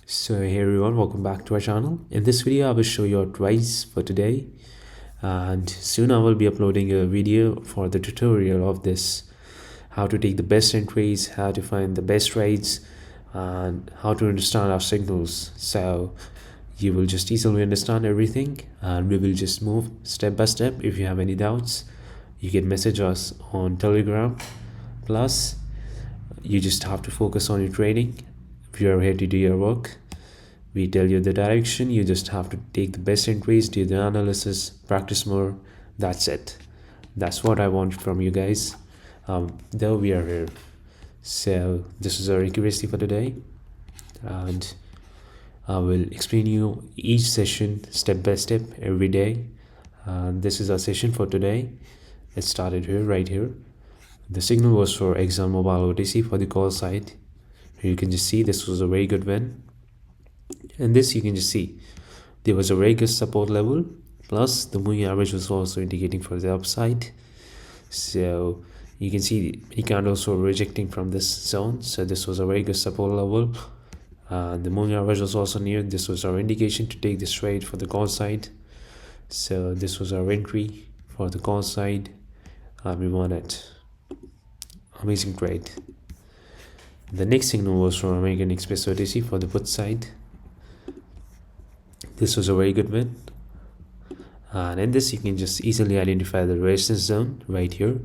So hey everyone, welcome back to our channel. In this video I will show you our trades for today, and soon I will be uploading a video for the tutorial of this, how to take the best entries, how to find the best trades, and how to understand our signals. So you will just easily understand everything, and we will just move step by step. If you have any doubts, you can message us on Telegram. Plus you just have to focus on your trading. We are here to do your work. We tell you the direction. You just have to take the best entries, do the analysis, practice more. That's it. That's what I want from you guys. Though we are here. So this is our accuracy for today, and I will explain you each session step by step every day. This is our session for today. It started here, right here. The signal was for ExxonMobil OTC for the call side. You can just see this was a very good win, and this you can just see there was a very good support level, plus the moving average was also indicating for the upside. So you can see many candles were rejecting from this zone, so this was a very good support level. The moving average was also near. This was our indication to take this trade for the call side. So this was our entry for the call side, and we won it. Amazing trade. The next signal was from American Express OTC for the put side. This was a very good win, and in this you can just easily identify the resistance zone right here,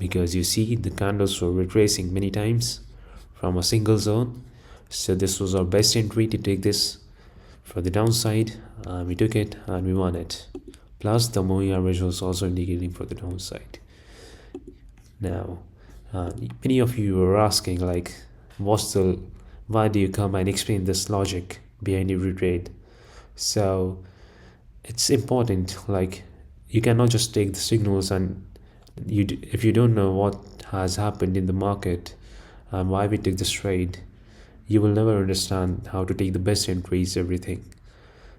because you see the candles were retracing many times from a single zone. So this was our best entry to take this for the downside. We took it and we won it. Plus the moving average was also indicating for the downside. Now many of you were asking, like, why do you come and explain this logic behind every trade? So it's important, like, you cannot just take the signals and if you don't know what has happened in the market and why we took this trade, you will never understand how to take the best entries, everything.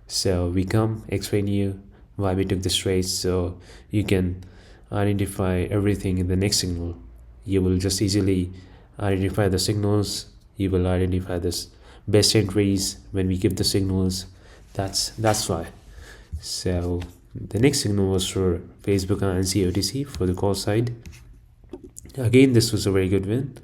So we come explain you why we took this trade, so you can identify everything in the next signal. You will just easily identify the signals. You will identify this best entries when we give the signals. That's why. So the next signal was for Facebook and NCOTC for the call side. Again, this was a very good win.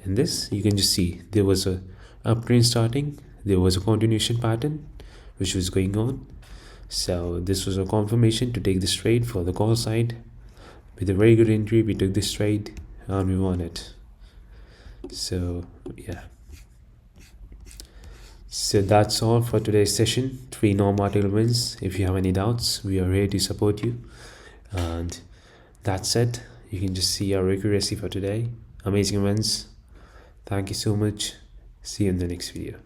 And this you can just see there was a uptrend starting. There was a continuation pattern which was going on. So this was a confirmation to take this trade for the call side. With a very good entry, we took this trade and we won it. So yeah, so that's all for today's session. 3 non-martial wins. If you have any doubts, we are here to support you, and that's it. You can just see our accuracy for today. Amazing wins. Thank you so much. See you in the next video.